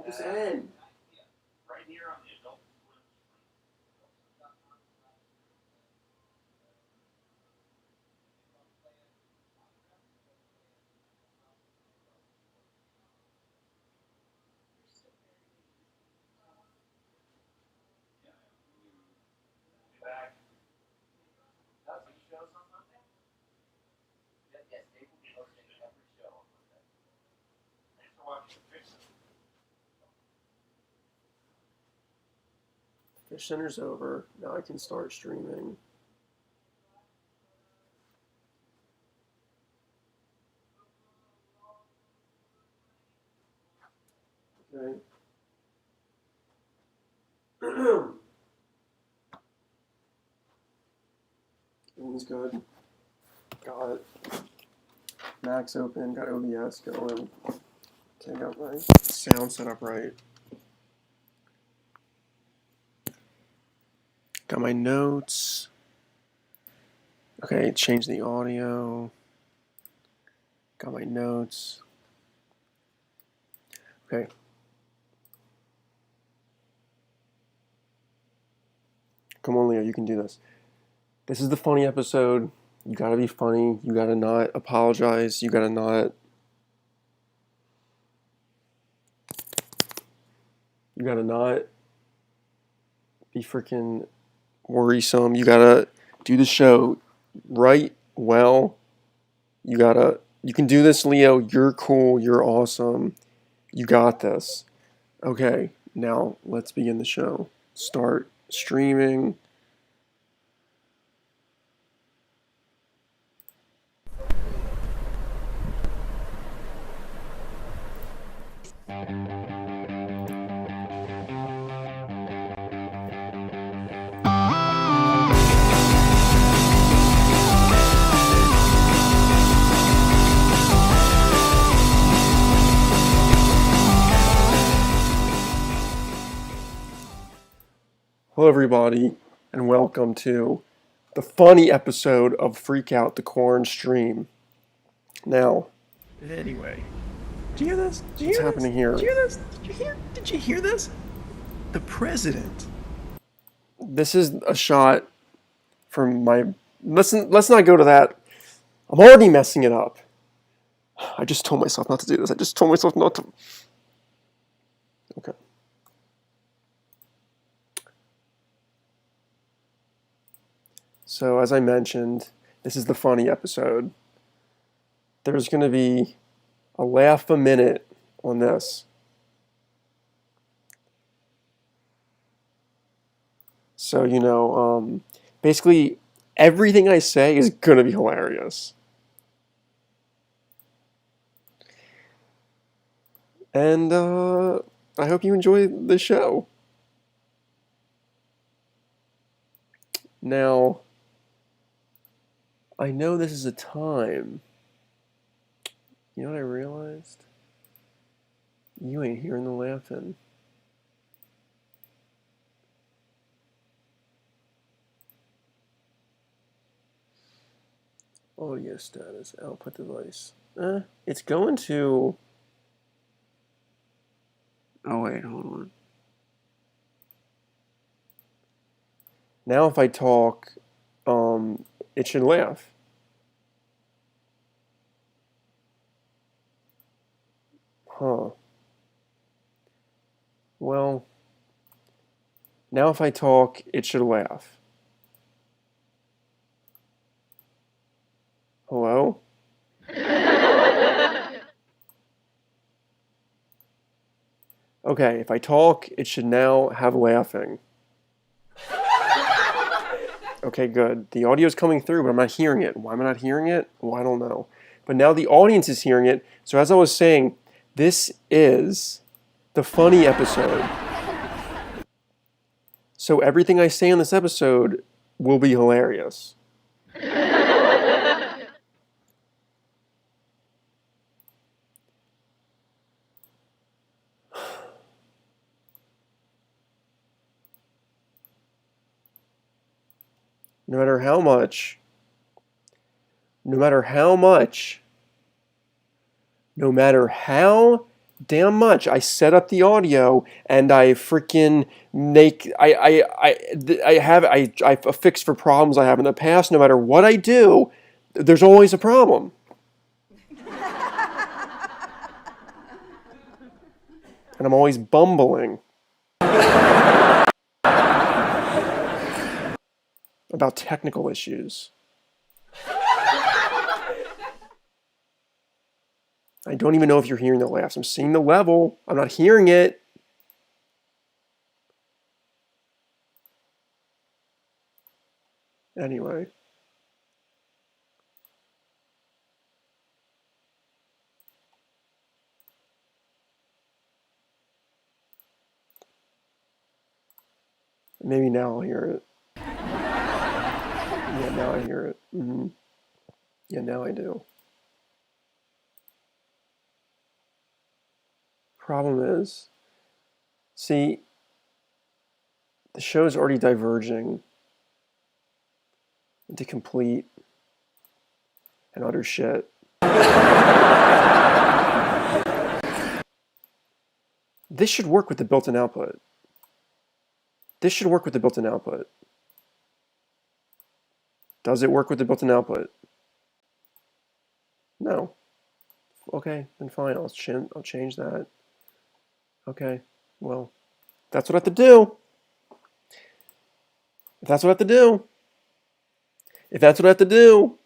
this end. Fish Center's over. Now I can start streaming. Okay. Everything's good. Got Max open, got OBS going. Okay, got my sound set up right. Got my notes. Okay, change the audio. Got my notes. Okay. Come on, Leo, you can do this. This is the funny episode. You gotta be funny. You gotta not apologize. You gotta not. You gotta not be freaking worrisome. You gotta do the show right, well. You can do this, Leo. You're cool. You're awesome. You got this. Okay, now let's begin the show. Start streaming. Hello, everybody, and welcome to the funny episode of Freak Out the Corn stream. Now, anyway, did you hear this? What's happening here? Did you hear this? Did you hear this? The president. This is a shot from my. Let's not go to that. I'm already messing it up. I just told myself not to do this. I just told myself not to. Okay. So, as I mentioned, this is the funny episode. There's going to be a laugh a minute on this. So, basically, everything I say is going to be hilarious. And I hope you enjoy the show. Now, I know this is a time. You know what I realized? You ain't hearing the laughing. Audio status, output device. It's going to... Oh wait, hold on. Now if I talk, it should laugh. Huh. Well, now if I talk, it should laugh. Hello? Okay, if I talk, it should now have laughing. Okay, good. The audio is coming through, but I'm not hearing it. Why am I not hearing it? Well, I don't know. But now the audience is hearing it. So as I was saying, this is the funny episode. So everything I say in this episode will be hilarious. No matter how much, no matter how damn much. I set up the audio and I freaking make I fix for problems I have in the past. No matter what I do, there's always a problem. And I'm always bumbling about technical issues. I don't even know if you're hearing the laughs. I'm seeing the level. I'm not hearing it. Anyway. Maybe now I'll hear it. Yeah, now I hear it. Mm-hmm. Yeah, now I do. Problem is, see, the show's already diverging into complete and utter shit. This should work with the built-in output. This should work with the built-in output. Does it work with the built-in output? No. Okay, then fine. I'll change that. Okay, well, that's what I have to do. If that's what I have to do. If that's what I have to do.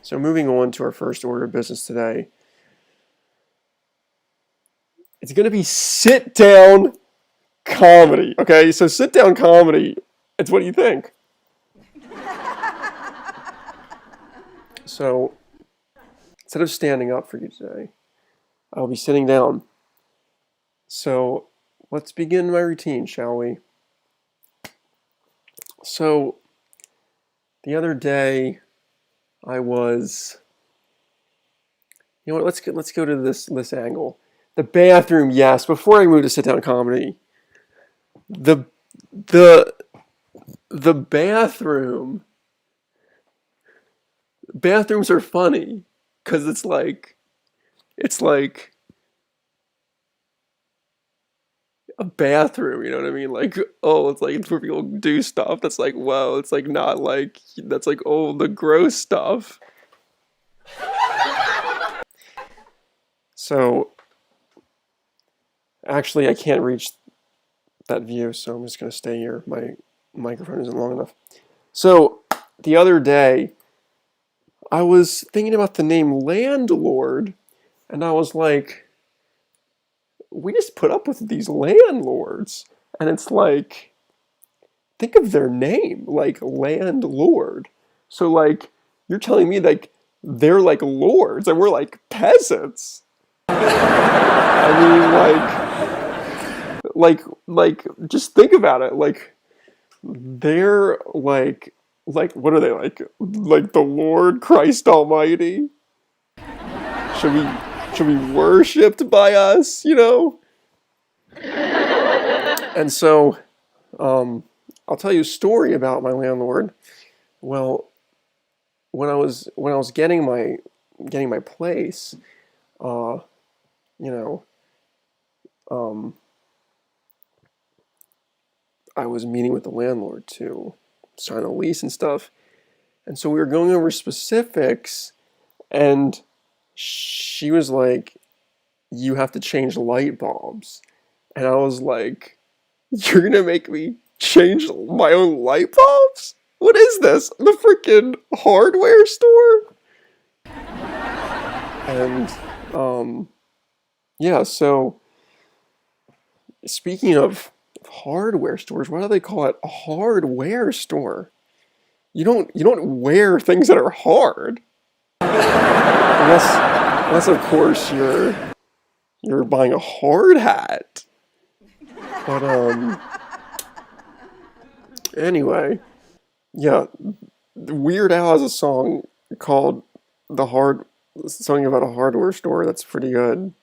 So moving on to our first order of business today. It's going to be sit-down comedy. Okay, so sit-down comedy, it's what you think. So instead of standing up for you today, I'll be sitting down. So let's begin my routine, shall we? So the other day I was, you know what, let's go to this angle. The bathroom, yes, before I move to sit down comedy. The bathroom. Bathrooms are funny because it's like a bathroom, you know what I mean? Like, oh, it's like it's where people do stuff that's like, whoa, it's like not like that's like, oh, the gross stuff. So actually I can't reach that view, so I'm just gonna stay here. My microphone isn't long enough. So the other day I was thinking about the name landlord, and I was like, we just put up with these landlords. And it's like, think of their name, like landlord. So like, you're telling me like they're like lords and we're like peasants. I mean, like, just think about it. Like, they're like, what are they like? Like the Lord Christ Almighty? Should be worshipped by us, you know? And so, I'll tell you a story about my landlord. Well, when I was getting my place, you know, I was meeting with the landlord to sign a lease and stuff. And so we were going over specifics, and she was like, you have to change light bulbs. And I was like, you're gonna make me change my own light bulbs? What is this? The freaking hardware store? And, yeah, so speaking of hardware stores, why do they call it a hardware store? You don't wear things that are hard. Unless of course you're buying a hard hat. But anyway, yeah, Weird Al has a song called something about a hardware store that's pretty good.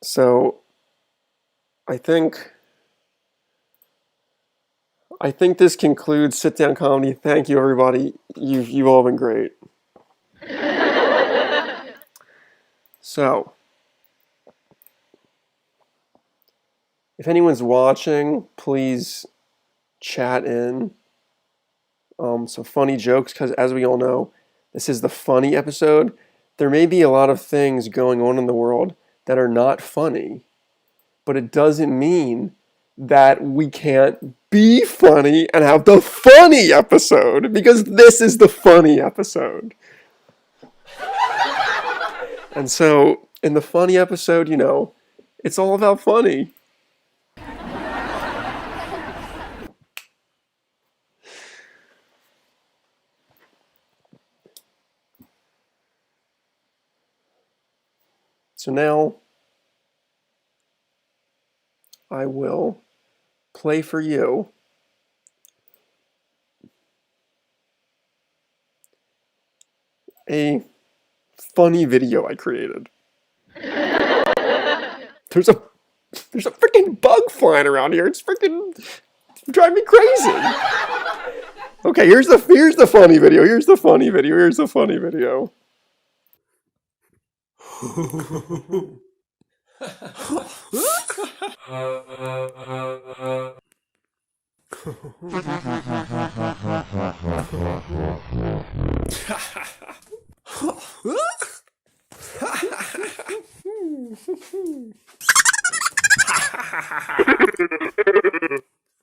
So I think this concludes Sit Down Comedy. Thank you, everybody. You've all been great. So, if anyone's watching, please chat in some funny jokes, because as we all know, this is the funny episode. There may be a lot of things going on in the world that are not funny, but it doesn't mean that we can't be funny and have the funny episode, because this is the funny episode. And so, in the funny episode, it's all about funny. So now, I will play for you a funny video I created. There's a freaking bug flying around here. It's freaking driving me crazy. Okay, here's the funny video. Here's the funny video.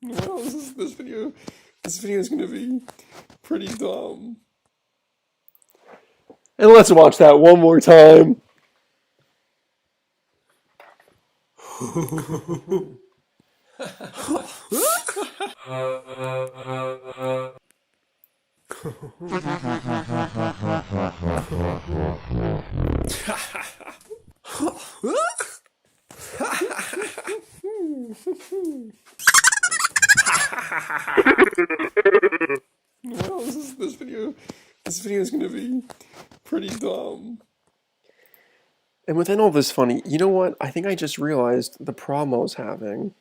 Well, this video is gonna be pretty dumb. And let's watch that one more time. Well, this video is gonna be pretty dumb. And within all this funny, you know what? I think I just realized the problem I was having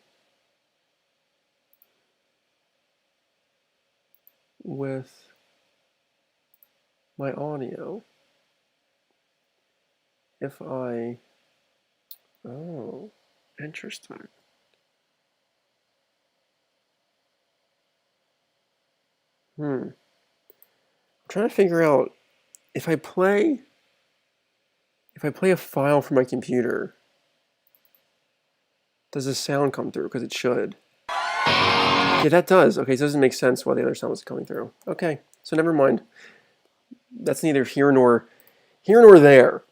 with my audio. Oh, interesting. I'm trying to figure out if I play a file from my computer, does the sound come through? Because it should. Yeah, that does. Okay, so it doesn't make sense why the other sound was coming through. Okay, so never mind. That's neither here nor there.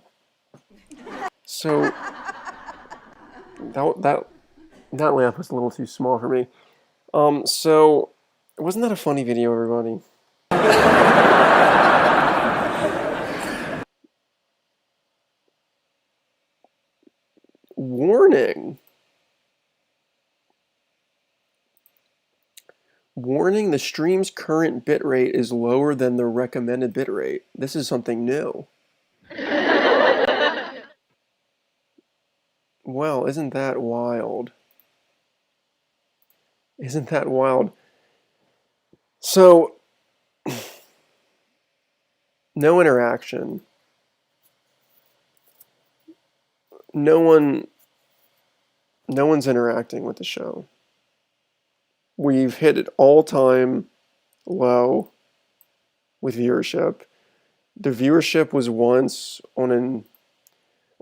So that lamp was a little too small for me. So wasn't that a funny video, everybody? Warning. Warning, the stream's current bitrate is lower than the recommended bitrate. This is something new. Well, isn't that wild? Isn't that wild? So, no interaction. No one's interacting with the show. We've hit an all-time low with viewership. The viewership was once on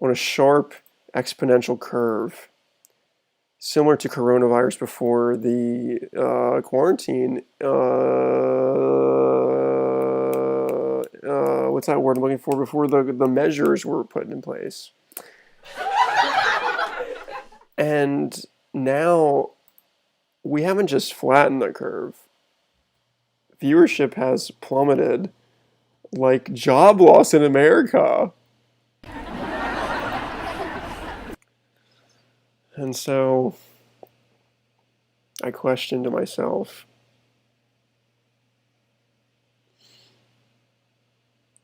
a sharp exponential curve, similar to coronavirus before the quarantine. What's that word I'm looking for? Before the measures were put in place. And now we haven't just flattened the curve. Viewership has plummeted like job loss in America. And so I questioned to myself,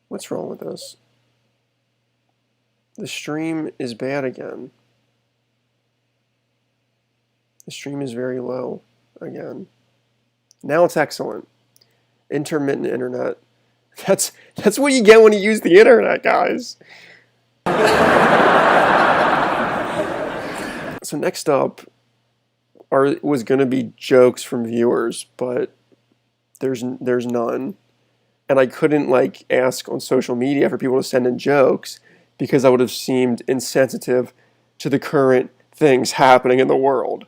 what's wrong with this? The stream is bad again. The stream is very low again. Now it's excellent. Intermittent internet. That's what you get when you use the internet, guys. So next up was going to be jokes from viewers, but there's none. And I couldn't like ask on social media for people to send in jokes because I would have seemed insensitive to the current things happening in the world.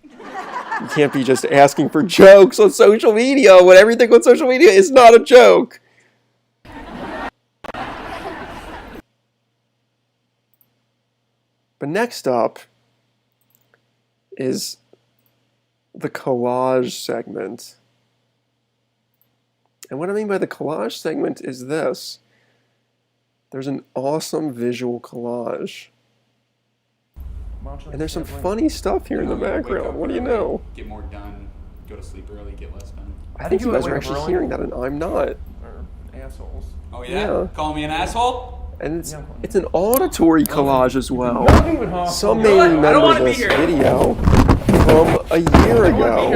You can't be just asking for jokes on social media when everything on social media is not a joke. But next up is the collage segment. And what I mean by the collage segment is this. There's an awesome visual collage. And there's some funny stuff here in the background. What do you know? Get more done, go to sleep early, get less done. I think you guys are actually hearing that, and I'm not. Or assholes. Oh yeah? Yeah. Call me an asshole? And it's an auditory collage as well. Not even hostile. Some You may know what? I don't remember wanna be this here. video from a year ago,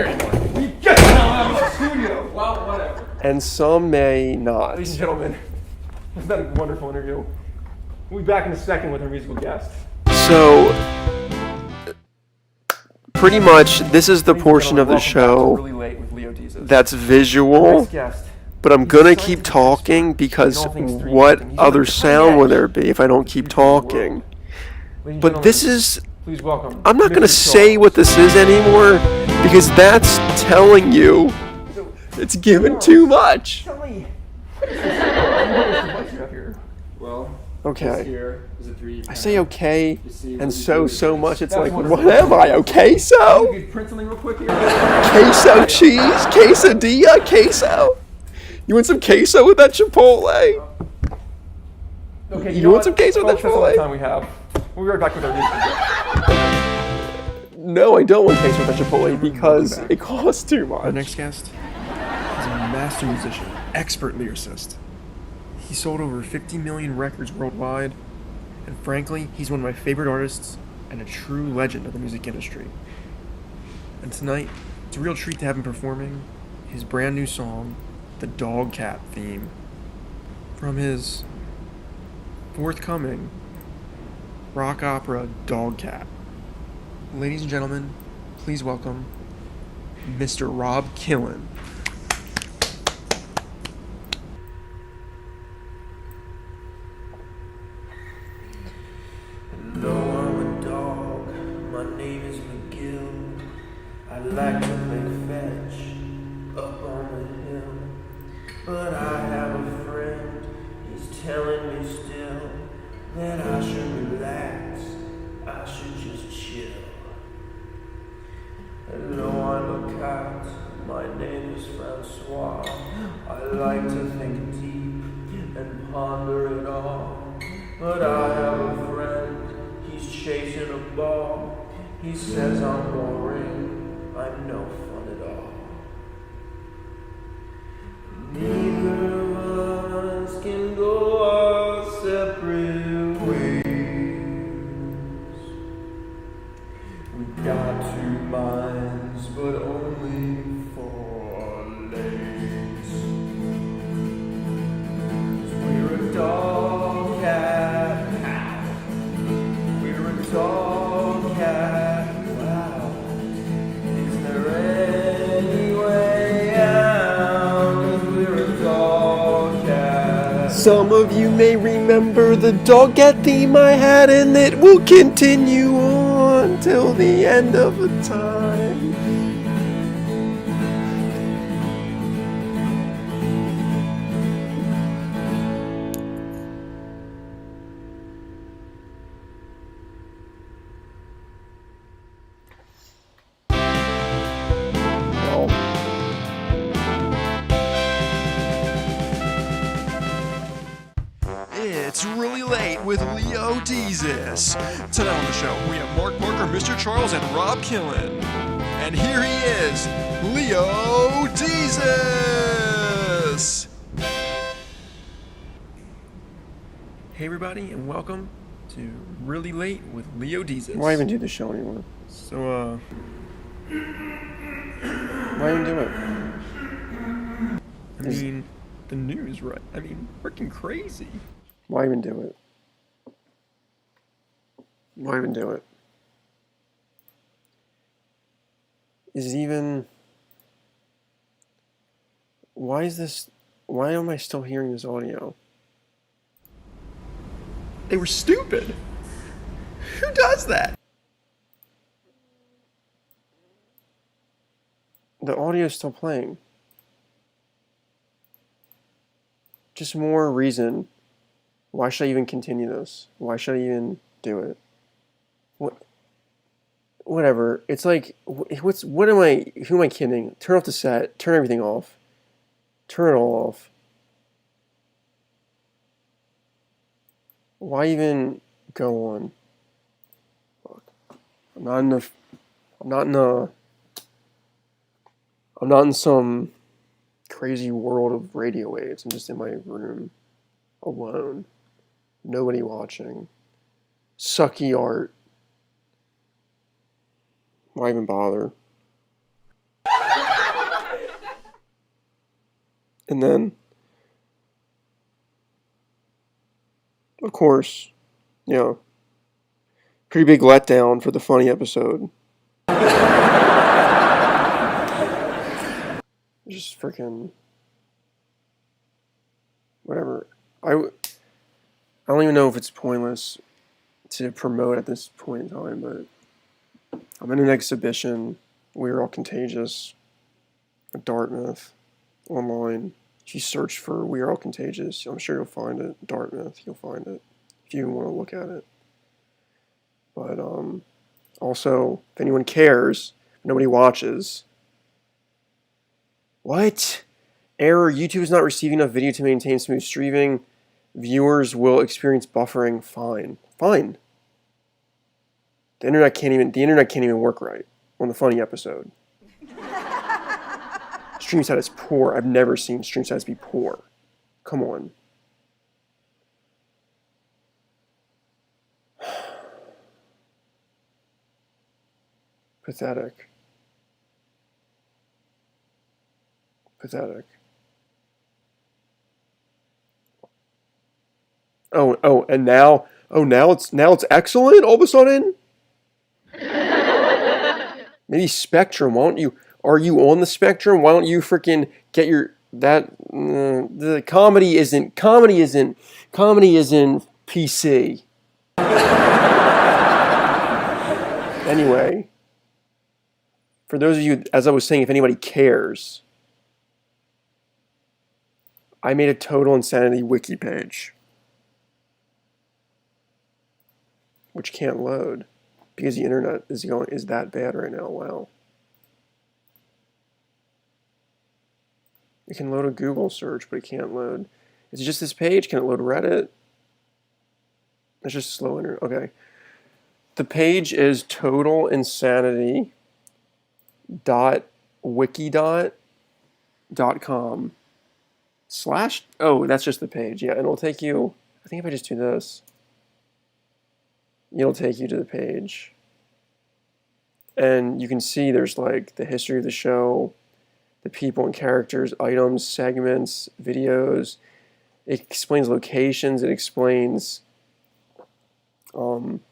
We get out of the studio. Well, whatever. and some may not. Ladies and gentlemen, it's been a wonderful interview. We'll be back in a second with our musical guest. So, pretty much, this is the portion of the show Really late with Leo Deezes. that's visual, Next guest. but I'm gonna keep talking because what other sound will there be if I don't keep talking? Ladies and But this gentlemen, is, please welcome. I'm not gonna Mr. say Charles. what this is anymore because that's telling you it's given too much. Tell me. What is you have here? Well, Okay. here is a 3D I say okay and so much, it's That's like, wonderful. what am I, okay so? You could print something real quick here. Queso cheese? Quesadilla? Queso? You want some queso with that Chipotle? Okay, You know want what? some queso with Folks, that that's all the Chipotle? time we have. We'll be right back with our music. No, I don't want queso with that Chipotle because it costs too much. Our next guest is a master musician, expert lyricist. He sold over 50 million records worldwide, and frankly, he's one of my favorite artists and a true legend of the music industry. And tonight, it's a real treat to have him performing his brand new song, The Dog Cat Theme, from his forthcoming rock opera Dog Cat. Ladies and gentlemen, please welcome Mr. Rob Killen. Hello, I'm a dog. My name is McGill. I like to play fetch up on the hill. But I have a friend. He's telling me still that I should relax. I should just chill. Hello, I'm a cat. My name is Francois. I like to think deep and ponder it all. But I have a friend, he's chasing a ball. He says I'm boring, I'm no fun at all. Neither of us can go our separate ways. We got two minds, but only four legs. We're a dog cat. We're a dog cat. Wow. Is there any way out? 'Cause we're a dog cat. Some of you may remember the dog cat theme I had, and it will continue on till the end of the time. Well, It's really late with Leo Deezes. Tonight on the show, we have Mark Parker, Mr. Charles, and Rob Killen. And here he is, Leo Deezes! Hey everybody, and welcome to Really Late with Leo Deezes. why even do the show anymore? So, Why even do it? I mean, the news, right? I mean, freaking crazy. Why even do it? Why even do it? is even... Why am I still hearing this audio? They were stupid. Who does that? The audio is still playing. Just more reason. Why should I even continue this? Why should I even do it? Whatever. It's like, who am I kidding? Turn off the set. Turn everything off. Turn it all off. Why even go on? Look, I'm not in some crazy world of radio waves. I'm just in my room, alone. Nobody watching. Sucky art. Why even bother? And then, of course, pretty big letdown for the funny episode. Just freaking whatever. I don't even know if it's pointless to promote at this point in time, but I'm in an exhibition. We're All Contagious at Dartmouth online. If you search for We Are All Contagious, I'm sure you'll find it. Dartmouth, you'll find it if you want to look at it. But also, if anyone cares, nobody watches. What? Error. YouTube is not receiving enough video to maintain smooth streaming. Viewers will experience buffering. Fine. The internet can't even work right on the funny episode. Stream status poor. I've never seen stream status be poor. Come on. Pathetic. Now it's excellent all of a sudden? Maybe Spectrum, are you on the Spectrum? Why don't you freaking get the comedy isn't PC. Anyway, for those of you, as I was saying, if anybody cares, I made a Total Insanity wiki page, which can't load because the internet is that bad right now. Wow. It can load a Google search, but it can't load. Is it just this page? Can it load Reddit? It's just slow internet. Okay. The page is totalinsanity.wiki.com/ that's just the page. Yeah, and it'll take you, I think if I just do this, it'll take you to the page. And you can see there's like the history of the show, the people and characters, items, segments, videos. It explains locations. It explains, it won't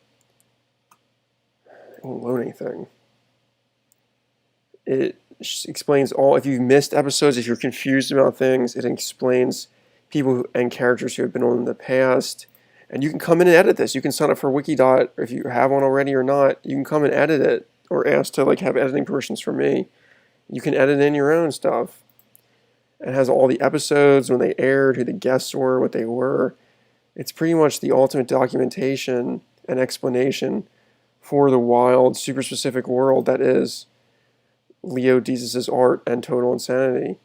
load anything. It explains if you've missed episodes, if you're confused about things, it explains people and characters who have been on in the past. And you can come in and edit this. You can sign up for Wikidot, or if you have one already or not, you can come and edit it, or ask to have editing permissions from me. You can edit in your own stuff. It has all the episodes, when they aired, who the guests were, what they were. It's pretty much the ultimate documentation and explanation for the wild, super specific world that is Leo Desus' art and Total Insanity.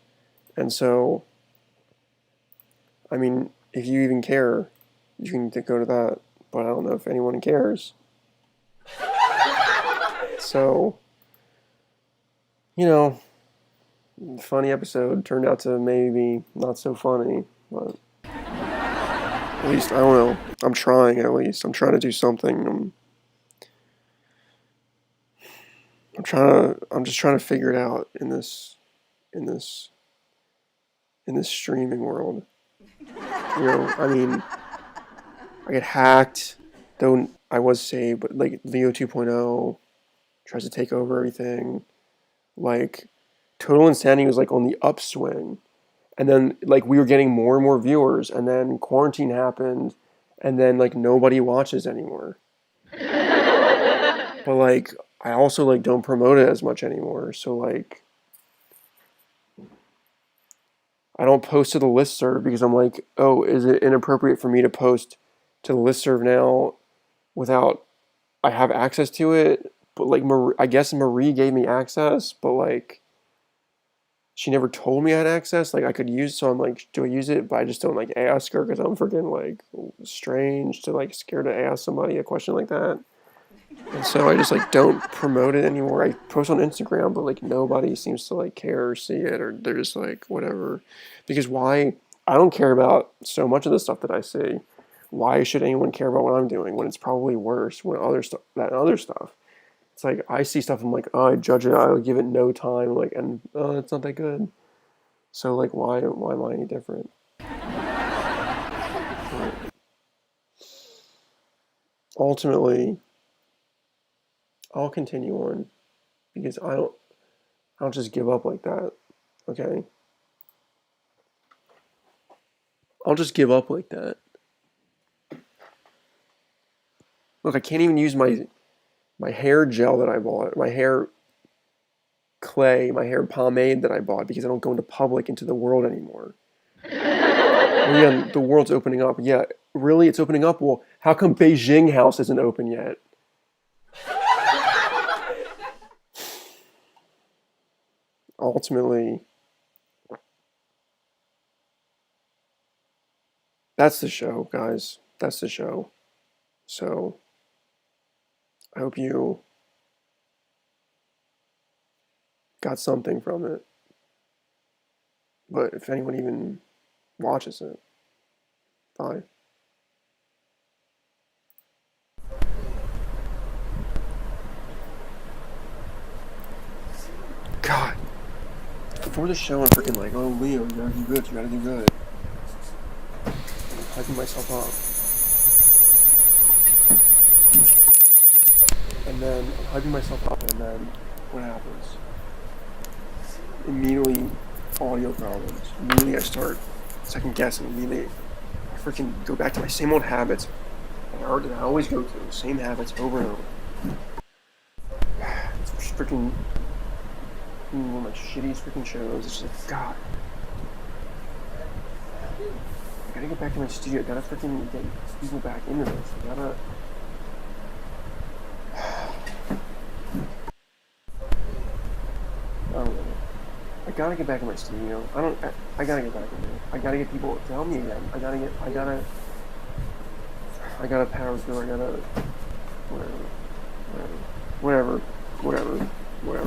And so, I mean, if you even care, you can go to that. But I don't know if anyone cares. So, funny episode turned out to maybe not so funny, but at least, I don't know, I'm trying at least. I'm trying to do something. I'm just trying to figure it out in this streaming world. I mean, I get hacked, though I was saved, but Leo 2.0 tries to take over everything. Like, Total Insanity was like on the upswing, and then like we were getting more and more viewers, and then quarantine happened, and then like nobody watches anymore. But like I also like don't promote it as much anymore, so like I don't post to the listserv because I'm like, oh, is it inappropriate for me to post to the listserv now without I have access to it? But like I guess Marie gave me access, but like she never told me I had access. Like I could use, so I'm like, do I use it? But I just don't like ask her because I'm freaking like strange to like scared to ask somebody a question like that. And so I just like don't promote it anymore. I post on Instagram, but like nobody seems to like care or see it, or they're just like whatever. Because why? I don't care about so much of the stuff that I see. Why should anyone care about what I'm doing when it's probably worse when other stuff that other stuff? It's like I see stuff. I'm like, oh, I judge it. I give it no time. Like, and it's not that good. So like, why am I any different? But ultimately, I'll continue on because I don't just give up like that. Okay. I'll just give up like that. Look, I can't even use my hair gel that I bought, my hair clay, my hair pomade that I bought because I don't go into public into the world anymore. Oh yeah, the world's opening up. Yeah, really, it's opening up. Well, how come Beijing House isn't open yet? Ultimately, that's the show, guys. That's the show. So, I hope you got something from it. But if anyone even watches it, bye. God. Before the show, I'm freaking like, oh, Leo, you gotta do good, you gotta do good. I'm hyping myself up. And then I'm hyping myself up, and then what happens? Immediately, audio problems. Immediately, I start second guessing. Immediately, I freaking go back to my same old habits that I always go to. Same habits over and over. It's freaking one of my shittiest freaking shows. It's just like, God. I gotta get back to my studio. I gotta freaking get people back into this. I gotta. I don't know. I gotta get back in my studio. I gotta get back in there. I gotta get people to help me again. I gotta power through. I gotta. Whatever.